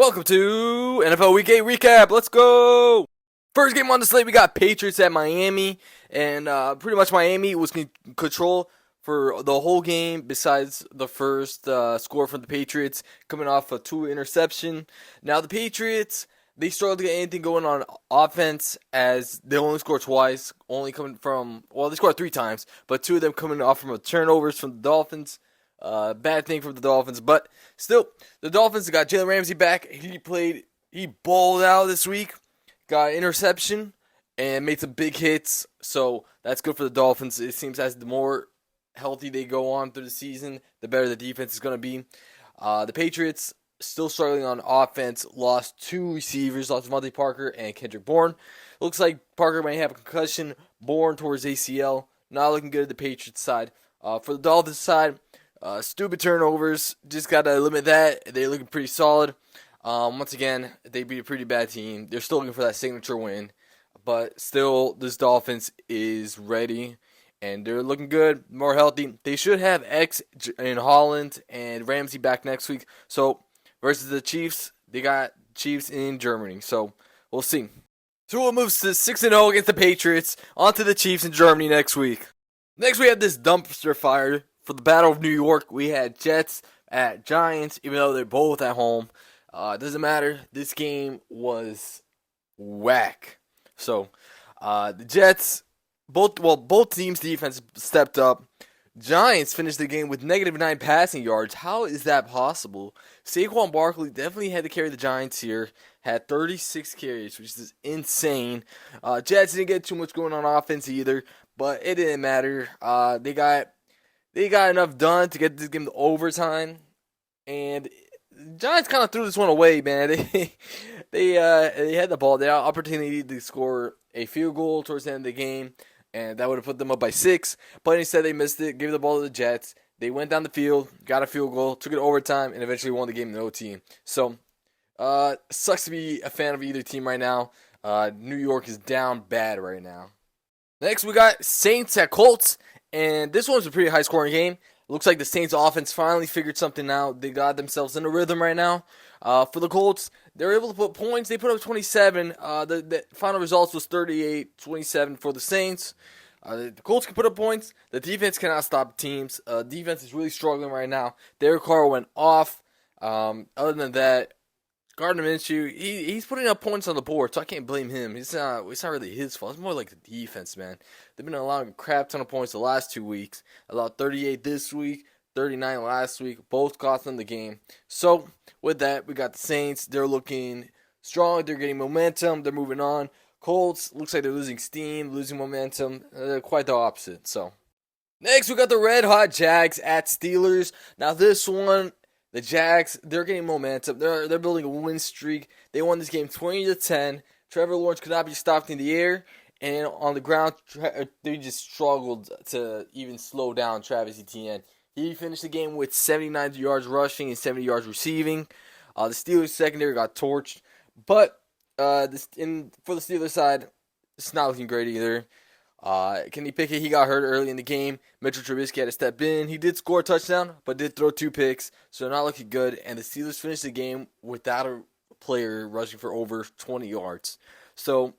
Welcome to NFL Week 8 recap. Let's go! First game on the slate, we got Patriots at Miami, and pretty much Miami was in control for the whole game besides the first score from the Patriots coming off a 2 interception. Now the Patriots, they struggled to get anything going on offense as they only scored twice, only coming from, well, they scored 3 times, but 2 of them coming off from turnovers from the Dolphins. Bad thing from the Dolphins, but still, the Dolphins got Jalen Ramsey back. He balled out this week, got an interception, and made some big hits. So that's good for the Dolphins. It seems as the more healthy they go on through the season, the better the defense is going to be. The Patriots still struggling on offense. Lost 2 receivers, lost Monte Parker and Kendrick Bourne. Looks like Parker might have a concussion. Bourne towards ACL. Not looking good at the Patriots side. For the Dolphins side, stupid turnovers, just got to limit that. They're looking pretty solid. Once again, they beat a pretty bad team. They're still looking for that signature win. But still, this Dolphins is ready. And they're looking good, more healthy. They should have X in Holland and Ramsey back next week. So, versus the Chiefs, they got Chiefs in Germany. So, we'll see. Tua moves to 6-0 against the Patriots. On to the Chiefs in Germany next week. Next, we have this dumpster fire. For the Battle of New York, we had Jets at Giants, even though they're both at home. Doesn't matter. This game was whack. So, the Jets, both teams' defense stepped up. Giants finished the game with -9 passing yards. How is that possible? Saquon Barkley definitely had to carry the Giants here. Had 36 carries, which is insane. Jets didn't get too much going on offense either, but it didn't matter. They got enough done to get this game to overtime, and the Giants kind of threw this one away, man. They had the ball, they had an opportunity to score a field goal towards the end of the game, and that would have put them up by 6. But instead, they missed it, gave the ball to the Jets. They went down the field, got a field goal, took it to overtime, and eventually won the game in OT. So, sucks to be a fan of either team right now. New York is down bad right now. Next, we got Saints at Colts. And this one was a pretty high-scoring game. Looks like the Saints offense finally figured something out. They got themselves in a rhythm right now. For the Colts, they were able to put points. They put up 27. The final results was 38-27 for the Saints. The Colts can put up points. The defense cannot stop teams. Defense is really struggling right now. Derek Carr went off. Other than that, Gardner Minshew, he's putting up points on the board, so I can't blame him. It's not really his fault. It's more like the defense, man. They've been allowing a crap ton of points the last 2 weeks. Allowed 38 this week, 39 last week. Both cost them the game. So, with that, we got the Saints. They're looking strong. They're getting momentum. They're moving on. Colts, looks like they're losing steam, losing momentum. Quite the opposite, so. Next, we got the Red Hot Jags at Steelers. Now, this one, the Jags, they're getting momentum. They're building a win streak. They won this game 20-10. Trevor Lawrence could not be stopped in the air, and on the ground, they just struggled to even slow down Travis Etienne. He finished the game with 79 yards rushing and 70 yards receiving. The Steelers secondary got torched, but for the Steelers side, it's not looking great either. Kenny Pickett, he got hurt early in the game. Mitchell Trubisky had to step in. He did score a touchdown, but did throw 2 picks, so not looking good. And the Steelers finished the game without a player rushing for over 20 yards. So,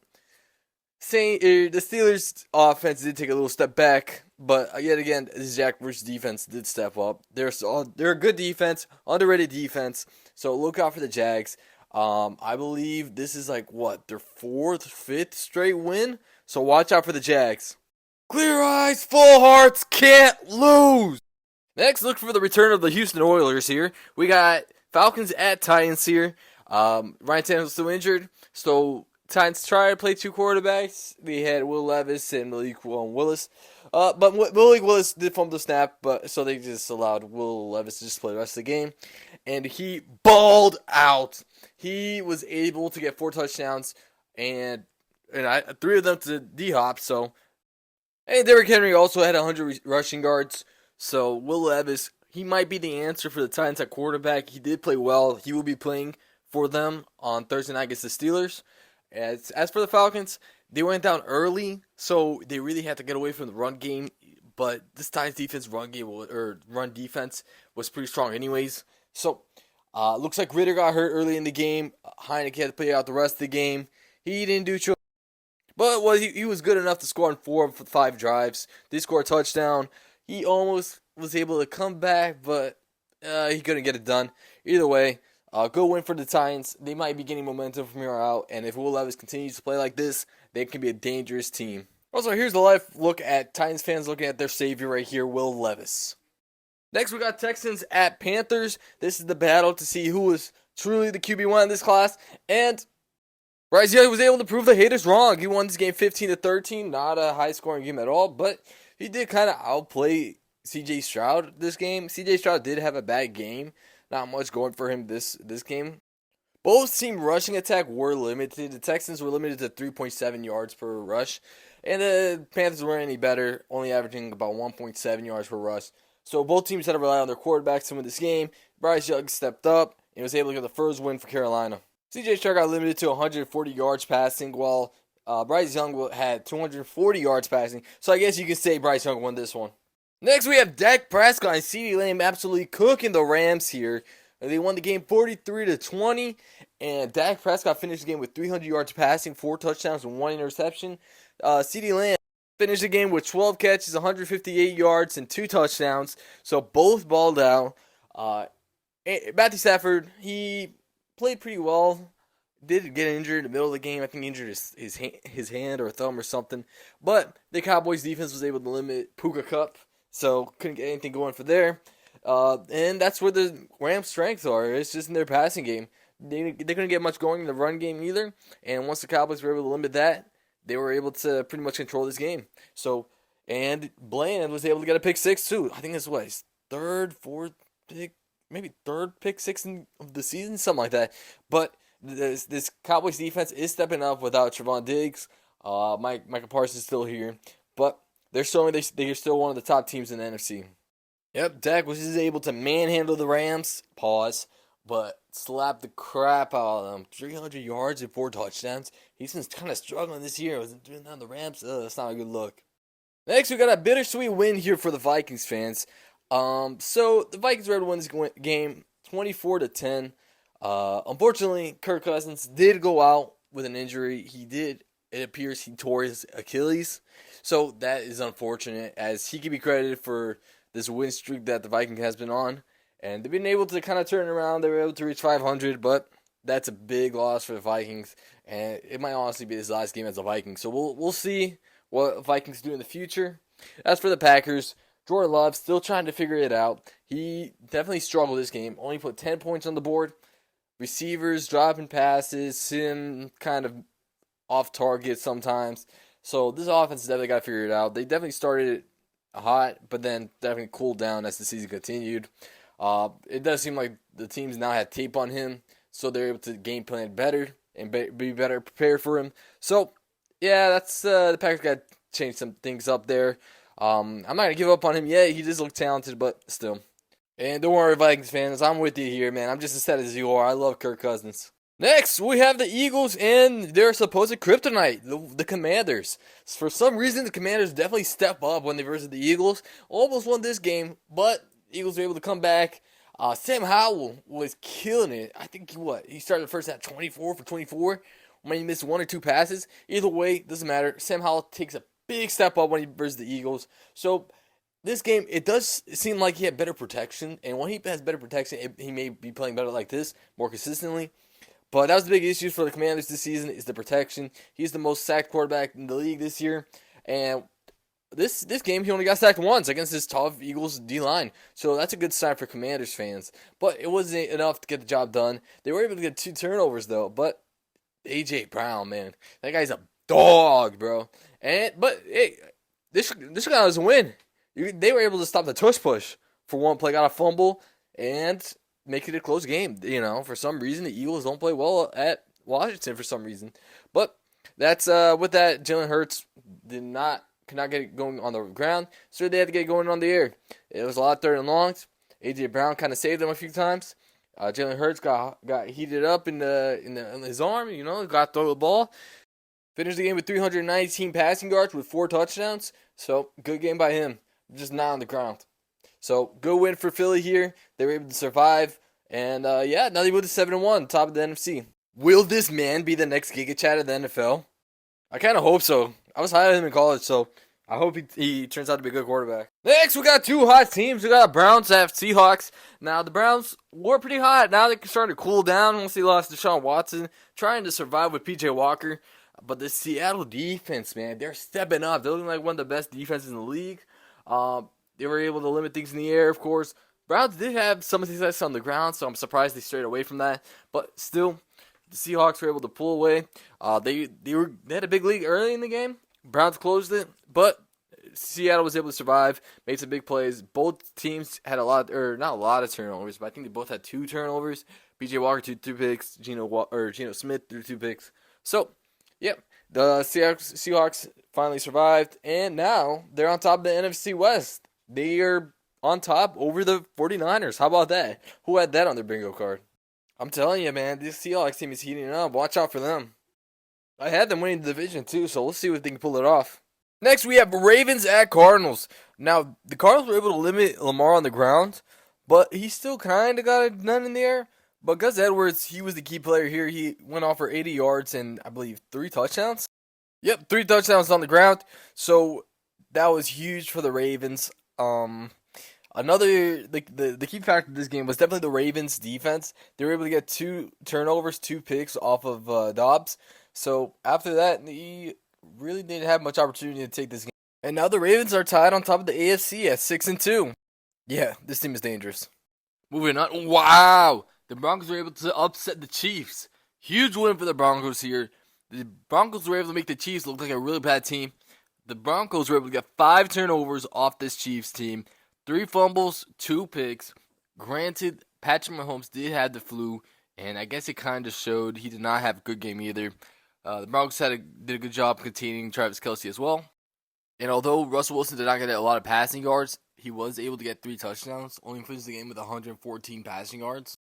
the Steelers' offense did take a little step back, but yet again, the Jaguars' defense did step up. They're a good defense, underrated defense, so look out for the Jags. I believe this is their 4th, 5th straight win. So watch out for the Jags. Clear eyes, full hearts, can't lose. Next, look for the return of the Houston Oilers here. We got Falcons at Titans here. Ryan Tannehill's still injured, so Titans try to play 2 quarterbacks. They had Will Levis and Malik Willis. But Malik Willis did fumble the snap, so they just allowed Will Levis to just play the rest of the game. And he balled out. He was able to get 4 touchdowns and 3 of them to D-Hop, so. And Derrick Henry also had 100 rushing yards, so Will Levis, he might be the answer for the Titans at quarterback. He did play well. He will be playing for them on Thursday night against the Steelers. As for the Falcons, they went down early, so they really had to get away from the run game, but this Titans defense run defense was pretty strong anyways. So, Looks like Ritter got hurt early in the game. Heineke had to play out the rest of the game. He didn't do too, but he was good enough to score on 4 of 5 drives. Did score a touchdown. He almost was able to come back, but he couldn't get it done. Either way, good win for the Titans. They might be getting momentum from here out, and if Will Levis continues to play like this, they can be a dangerous team. Also, here's the live look at Titans fans looking at their savior right here, Will Levis. Next, we got Texans at Panthers. This is the battle to see who is truly the QB1 in this class, and Bryce Young was able to prove the haters wrong. He won this game 15-13, not a high-scoring game at all, but he did kind of outplay C.J. Stroud this game. C.J. Stroud did have a bad game. Not much going for him this game. Both team rushing attack were limited. The Texans were limited to 3.7 yards per rush, and the Panthers weren't any better, only averaging about 1.7 yards per rush. So both teams had to rely on their quarterbacks to win this game. Bryce Young stepped up and was able to get the first win for Carolina. C.J. Stroud got limited to 140 yards passing, while Bryce Young had 240 yards passing. So I guess you can say Bryce Young won this one. Next, we have Dak Prescott and CeeDee Lamb absolutely cooking the Rams here. They won the game 43-20, and Dak Prescott finished the game with 300 yards passing, 4 touchdowns, and 1 interception. CeeDee Lamb finished the game with 12 catches, 158 yards, and 2 touchdowns. So both balled out. Matthew Stafford, he played pretty well. Did get injured in the middle of the game. I think he injured his hand or thumb or something. But the Cowboys defense was able to limit Puka Cup, so couldn't get anything going for there. And that's where the Rams' strengths are. It's just in their passing game. They couldn't get much going in the run game either. And once the Cowboys were able to limit that, they were able to pretty much control this game. So, and Bland was able to get a pick six too. I think this was his third pick six of the season, something like that. But this Cowboys defense is stepping up without Trevon Diggs. Micah Parsons is still here, but they're showing they're still one of the top teams in the NFC. Yep, Dak was just able to manhandle the Rams. But slap the crap out of them. 300 yards and 4 touchdowns. He's been kind of struggling this year. Wasn't doing that on the Rams. That's not a good look. Next, we got a bittersweet win here for the Vikings fans. So the Vikings were able to win this game 24-10. Unfortunately, Kirk Cousins did go out with an injury. It appears he tore his Achilles. So that is unfortunate, as he can be credited for this win streak that the Vikings has been on. And they've been able to kind of turn it around. They were able to reach 500, but that's a big loss for the Vikings. And it might honestly be his last game as a Viking. So we'll see what Vikings do in the future. As for the Packers, Jordan Love still trying to figure it out. He definitely struggled this game. Only put 10 points on the board. Receivers dropping passes, him kind of off target sometimes. So this offense definitely got to figure it out. They definitely started hot, but then definitely cooled down as the season continued. It does seem like the teams now have tape on him, so they're able to game plan better and be better prepared for him. So, yeah, that's the Packers got to change some things up there. I'm not going to give up on him yet. He does look talented, but still. And don't worry, Vikings fans, I'm with you here, man. I'm just as sad as you are. I love Kirk Cousins. Next, we have the Eagles and their supposed kryptonite, the Commanders. For some reason, the Commanders definitely step up when they versus the Eagles. Almost won this game, but Eagles were able to come back. Sam Howell was killing it. I think he started the first half 24 for 24. When he missed 1 or 2 passes. Either way, doesn't matter. Sam Howell takes a big step up when he versus the Eagles. So this game, it does seem like he had better protection. And when he has better protection, he may be playing better like this, more consistently. But that was the big issue for the Commanders this season, is the protection. He's the most sacked quarterback in the league this year. And this game, he only got sacked once against this tough Eagles D-line. So that's a good sign for Commanders fans. But it wasn't enough to get the job done. They were able to get 2 turnovers, though. But A.J. Brown, man. That guy's a dog, bro. But hey, this guy was a win. They were able to stop the tush push for one play, got a fumble, and make it a close game. For some reason, the Eagles don't play well at Washington for some reason. But that's with that, Jalen Hurts could not get it going on the ground, so they had to get it going on the air. It was a lot of 3rd and longs. A.J. Brown kind of saved them a few times. Jalen Hurts got heated up in his arm, got to throw the ball. Finished the game with 319 passing yards with 4 touchdowns. So, good game by him. Just not on the ground. So, good win for Philly here. They were able to survive And yeah, now they moved to 7-1, top of the NFC. Will this man be the next Giga Chad of the NFL? I kind of hope so. I was high on him in college, so I hope he turns out to be a good quarterback. Next, we got two hot teams. We got Browns at Seahawks. Now, the Browns were pretty hot. Now they're starting to cool down once they lost Deshaun Watson, trying to survive with P.J. Walker. But the Seattle defense, man, they're stepping up. They're looking like one of the best defenses in the league. They were able to limit things in the air, of course. Browns did have some success on the ground, so I'm surprised they strayed away from that. But still, the Seahawks were able to pull away. They had a big lead early in the game. Browns closed it, but Seattle was able to survive, made some big plays. Both teams had not a lot of turnovers, but I think they both had 2 turnovers. P.J. Walker threw 2 picks. Geno Smith threw 2 picks. So, yep, the Seahawks finally survived, and now they're on top of the NFC West. They are on top over the 49ers. How about that? Who had that on their bingo card? I'm telling you, man, this Seahawks team is heating up. Watch out for them. I had them winning the division, too, so we'll see if they can pull it off. Next, we have Ravens at Cardinals. Now, the Cardinals were able to limit Lamar on the ground, but he still kind of got it done in the air. But Gus Edwards, he was the key player here. He went off for 80 yards and, I believe, 3 touchdowns. Yep, 3 touchdowns on the ground. So, that was huge for the Ravens. The key factor of this game was definitely the Ravens' defense. They were able to get 2 turnovers, 2 picks off of DAWGS. So after that, he really didn't have much opportunity to take this game. And now the Ravens are tied on top of the AFC at 6-2. Yeah, this team is dangerous. Moving on. Wow, the Broncos were able to upset the Chiefs. Huge win for the Broncos here. The Broncos were able to make the Chiefs look like a really bad team. The Broncos were able to get 5 turnovers off this Chiefs team. 3 fumbles, 2 picks. Granted, Patrick Mahomes did have the flu, and I guess it kind of showed. He did not have a good game either. The Broncos did a good job containing Travis Kelce as well. And although Russell Wilson did not get a lot of passing yards, he was able to get 3 touchdowns, only finished the game with 114 passing yards.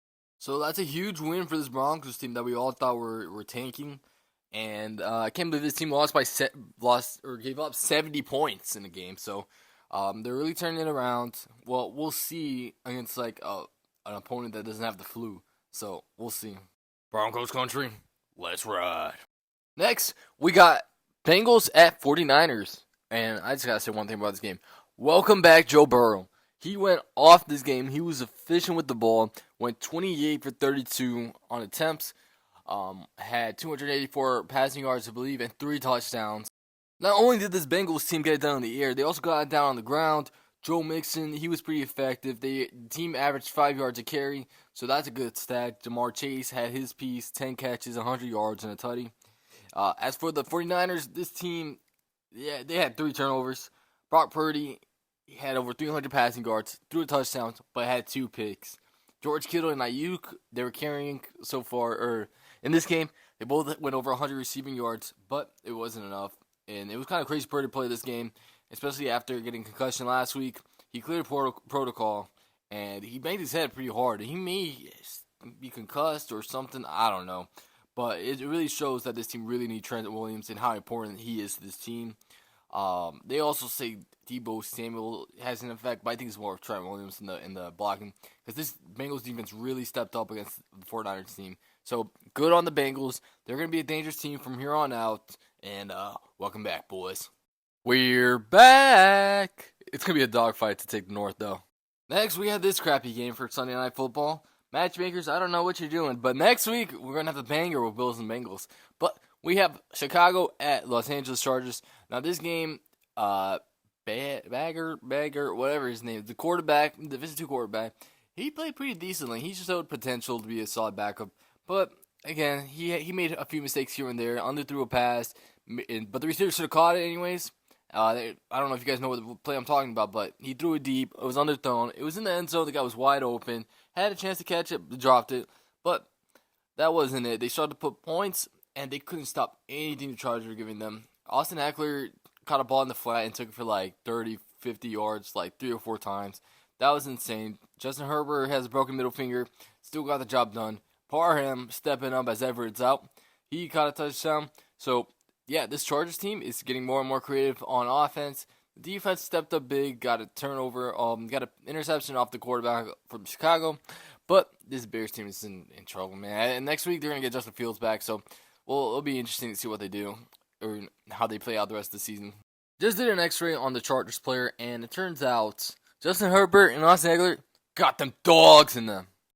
So that's a huge win for this Broncos team that we all thought were tanking. And I can't believe this team gave up 70 points in the game. So they're really turning it around. Well, we'll see against an opponent that doesn't have the flu. So we'll see. Broncos country, let's ride. Next, we got Bengals at 49ers. And I just got to say one thing about this game. Welcome back, Joe Burrow. He went off this game. He was efficient with the ball. Went 28 for 32 on attempts. Had 284 passing yards, I believe, and 3 touchdowns. Not only did this Bengals team get it done in the air, they also got it down on the ground. Joe Mixon, he was pretty effective. The team averaged 5 yards a carry, so that's a good stat. Jamar Chase had his piece, 10 catches, 100 yards, and a tutty. As for the 49ers, this team, yeah, they had 3 turnovers. Brock Purdy, he had over 300 passing yards, 3 touchdowns, but had 2 picks. George Kittle and Ayuk, they were carrying so far, in this game, they both went over 100 receiving yards, but it wasn't enough. And it was kind of crazy for Purdy to play this game, especially after getting concussion last week. He cleared protocol, and he banged his head pretty hard. He may be concussed or something, I don't know. But it really shows that this team really needs Trent Williams and how important he is to this team. They also say Deebo Samuel has an effect, but I think it's more of Trent Williams in the blocking. Because this Bengals defense really stepped up against the 49ers team. So, good on the Bengals. They're going to be a dangerous team from here on out. And welcome back, boys. We're back. It's going to be a dogfight to take the North, though. Next, we have this crappy game for Sunday Night Football. Matchmakers, I don't know what you're doing. But next week, we're going to have the banger with Bills and Bengals. But we have Chicago at Los Angeles Chargers. Now, this game, Bagger, whatever his name is, the quarterback, the Division II quarterback, he played pretty decently. He showed potential to be a solid backup. But, again, he made a few mistakes here and there, underthrew a pass, but the receiver should have caught it anyways. I don't know if you guys know what play I'm talking about, but he threw it deep. It was underthrown. It was in the end zone. The guy was wide open. Had a chance to catch it, dropped it. But that wasn't it. They started to put points, and they couldn't stop anything the Chargers were giving them. Austin Eckler caught a ball in the flat and took it for like 30, 50 yards, like 3 or 4 times. That was insane. Justin Herbert has a broken middle finger. Still got the job done. Parham stepping up as Everett's out. He caught a touchdown. So, yeah, this Chargers team is getting more and more creative on offense. The defense stepped up big, got a turnover, got an interception off the quarterback from Chicago. But this Bears team is in trouble, man. And next week they're gonna get Justin Fields back, so it'll be interesting to see what they do or how they play out the rest of the season. Just did an X-ray on the Chargers player, and it turns out Justin Herbert and Austin Eckler got them dogs in them.